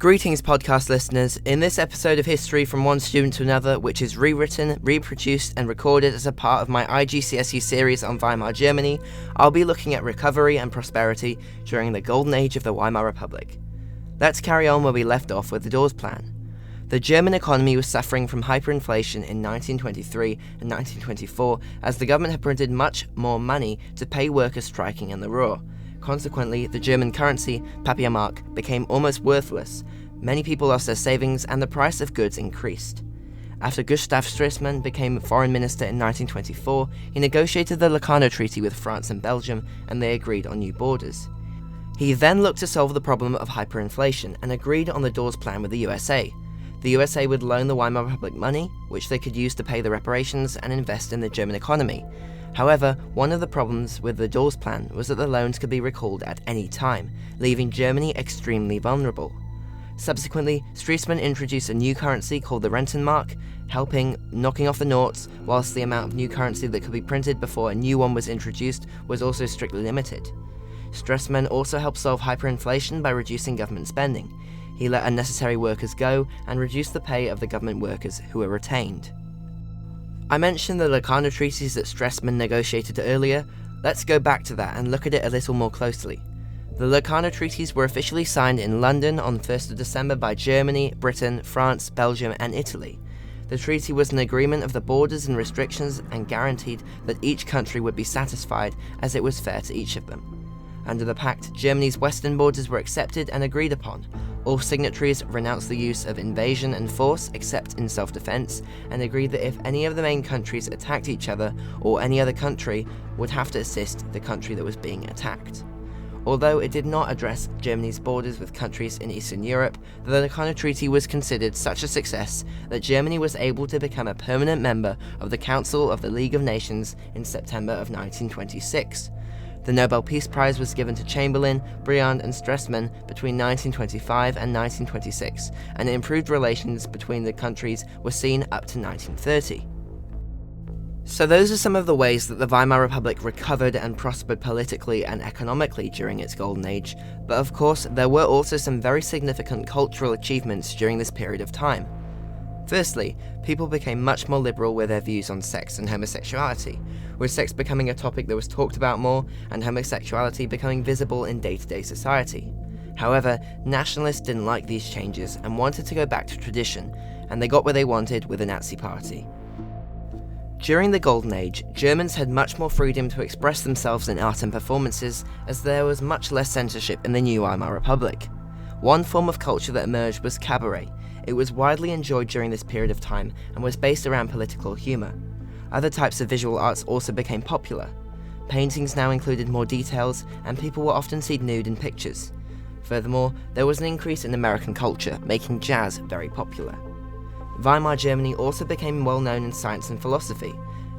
Greetings, podcast listeners. In this episode of History from One Student to Another, which is rewritten, reproduced, and recorded as a part of my IGCSE series on Weimar Germany, I'll be looking at recovery and prosperity during the golden age of the Weimar Republic. Let's carry on where we left off with the Dawes Plan. The German economy was suffering from hyperinflation in 1923 and 1924 as the government had printed much more money to pay workers striking in the Ruhr. Consequently, the German currency, Papiermark, became almost worthless. Many people lost their savings and the price of goods increased. After Gustav Streseman became foreign minister in 1924, he negotiated the Locarno Treaty with France and Belgium, and they agreed on new borders. He then looked to solve the problem of hyperinflation and agreed on the Dawes Plan with the USA. The USA would loan the Weimar Republic money, which they could use to pay the reparations and invest in the German economy. However, one of the problems with the Dawes Plan was that the loans could be recalled at any time, leaving Germany extremely vulnerable. Subsequently, Streseman introduced a new currency called the Rentenmark, knocking off the noughts, whilst the amount of new currency that could be printed before a new one was introduced was also strictly limited. Streseman also helped solve hyperinflation by reducing government spending. He let unnecessary workers go and reduced the pay of the government workers who were retained. I mentioned the Locarno Treaties that Streseman negotiated earlier. Let's go back to that and look at it a little more closely. The Locarno Treaties were officially signed in London on 1st of December by Germany, Britain, France, Belgium, and Italy. The treaty was an agreement of the borders and restrictions and guaranteed that each country would be satisfied as it was fair to each of them. Under the pact, Germany's western borders were accepted and agreed upon. All signatories renounced the use of invasion and force except in self-defense, and agreed that if any of the main countries attacked each other, or any other country would have to assist the country that was being attacked. Although it did not address Germany's borders with countries in Eastern Europe, the Locarno Treaty was considered such a success that Germany was able to become a permanent member of the Council of the League of Nations in September of 1926. The Nobel Peace Prize was given to Chamberlain, Briand, and Streseman between 1925 and 1926, and improved relations between the countries were seen up to 1930. So those are some of the ways that the Weimar Republic recovered and prospered politically and economically during its golden age, but of course there were also some very significant cultural achievements during this period of time. Firstly, people became much more liberal with their views on sex and homosexuality, with sex becoming a topic that was talked about more and homosexuality becoming visible in day-to-day society. However, nationalists didn't like these changes and wanted to go back to tradition, and they got what they wanted with the Nazi Party. During the Golden Age, Germans had much more freedom to express themselves in art and performances, as there was much less censorship in the new Weimar Republic. One form of culture that emerged was cabaret. It was widely enjoyed during this period of time and was based around political humour. Other types of visual arts also became popular. Paintings now included more details, and people were often seen nude in pictures. Furthermore, there was an increase in American culture, making jazz very popular. Weimar Germany also became well known in science and philosophy.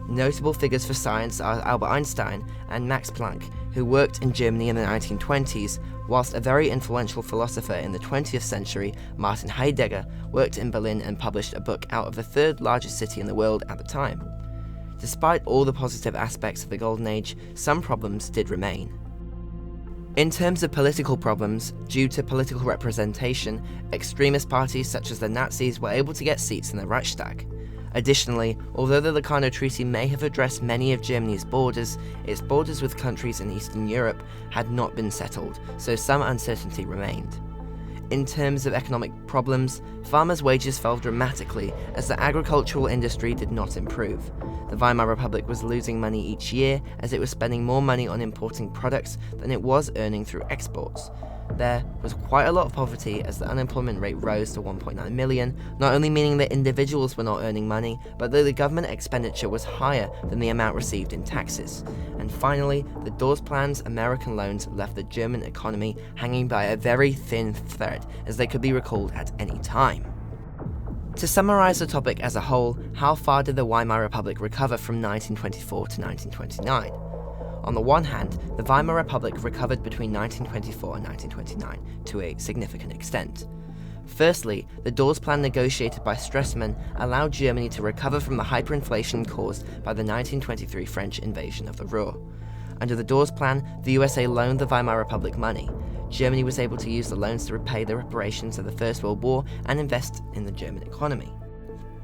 Notable figures for science are Albert Einstein and Max Planck, who worked in Germany in the 1920s, whilst a very influential philosopher in the 20th century, Martin Heidegger, worked in Berlin and published a book out of the third largest city in the world at the time. Despite all the positive aspects of the Golden Age, some problems did remain. In terms of political problems, due to political representation, extremist parties such as the Nazis were able to get seats in the Reichstag. Additionally, although the Locarno Treaty may have addressed many of Germany's borders, its borders with countries in Eastern Europe had not been settled, so some uncertainty remained. In terms of economic problems, farmers' wages fell dramatically as the agricultural industry did not improve. The Weimar Republic was losing money each year as it was spending more money on importing products than it was earning through exports. There was quite a lot of poverty as the unemployment rate rose to 1.9 million, not only meaning that individuals were not earning money, but that the government expenditure was higher than the amount received in taxes. And finally, the Dawes Plan's American loans left the German economy hanging by a very thin thread, as they could be recalled at any time. To summarise the topic as a whole, how far did the Weimar Republic recover from 1924 to 1929? On the one hand, the Weimar Republic recovered between 1924 and 1929 to a significant extent. Firstly, the Dawes Plan negotiated by Streseman allowed Germany to recover from the hyperinflation caused by the 1923 French invasion of the Ruhr. Under the Dawes Plan, the USA loaned the Weimar Republic money. Germany was able to use the loans to repay the reparations of the First World War and invest in the German economy.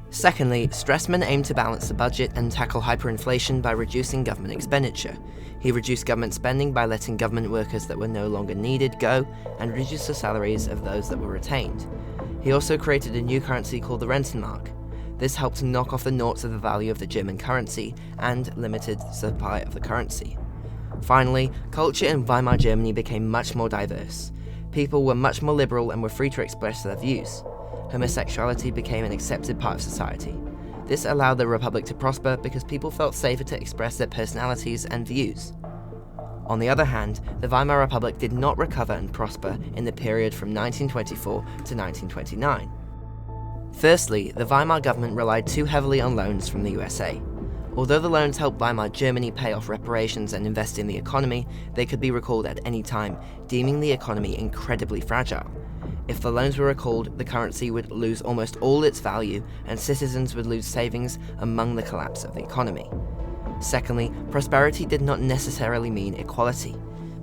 Secondly, Streseman aimed to balance the budget and tackle hyperinflation by reducing government expenditure. He reduced government spending by letting government workers that were no longer needed go and reduced the salaries of those that were retained. He also created a new currency called the Rentenmark. This helped to knock off the noughts of the value of the German currency and limited supply of the currency. Finally, culture in Weimar Germany became much more diverse. People were much more liberal and were free to express their views. Homosexuality became an accepted part of society. This allowed the Republic to prosper because people felt safer to express their personalities and views. On the other hand, the Weimar Republic did not recover and prosper in the period from 1924 to 1929. Firstly, the Weimar government relied too heavily on loans from the USA. Although the loans helped Weimar Germany pay off reparations and invest in the economy, they could be recalled at any time, deeming the economy incredibly fragile. If the loans were recalled, the currency would lose almost all its value and citizens would lose savings among the collapse of the economy. Secondly, prosperity did not necessarily mean equality.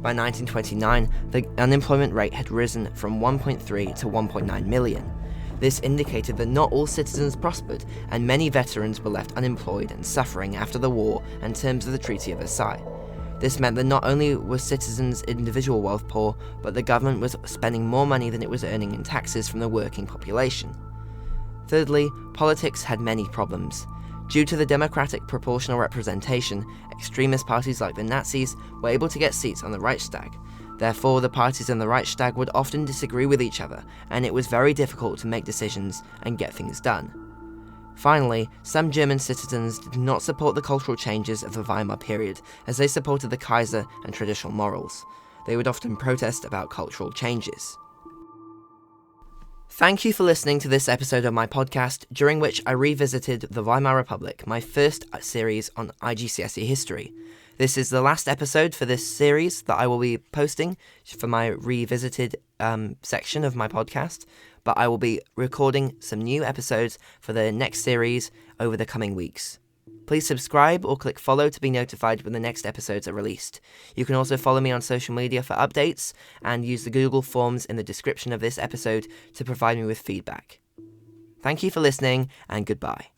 By 1929, the unemployment rate had risen from 1.3 to 1.9 million. This indicated that not all citizens prospered, and many veterans were left unemployed and suffering after the war and terms of the Treaty of Versailles. This meant that not only was citizens' individual wealth poor, but the government was spending more money than it was earning in taxes from the working population. Thirdly, politics had many problems. Due to the democratic proportional representation, extremist parties like the Nazis were able to get seats on the Reichstag. Therefore, the parties in the Reichstag would often disagree with each other, and it was very difficult to make decisions and get things done. Finally, some German citizens did not support the cultural changes of the Weimar period, as they supported the Kaiser and traditional morals. They would often protest about cultural changes. Thank you for listening to this episode of my podcast, during which I revisited the Weimar Republic, my first series on IGCSE history. This is the last episode for this series that I will be posting for my revisited section of my podcast, but I will be recording some new episodes for the next series over the coming weeks. Please subscribe or click follow to be notified when the next episodes are released. You can also follow me on social media for updates and use the Google Forms in the description of this episode to provide me with feedback. Thank you for listening, and goodbye.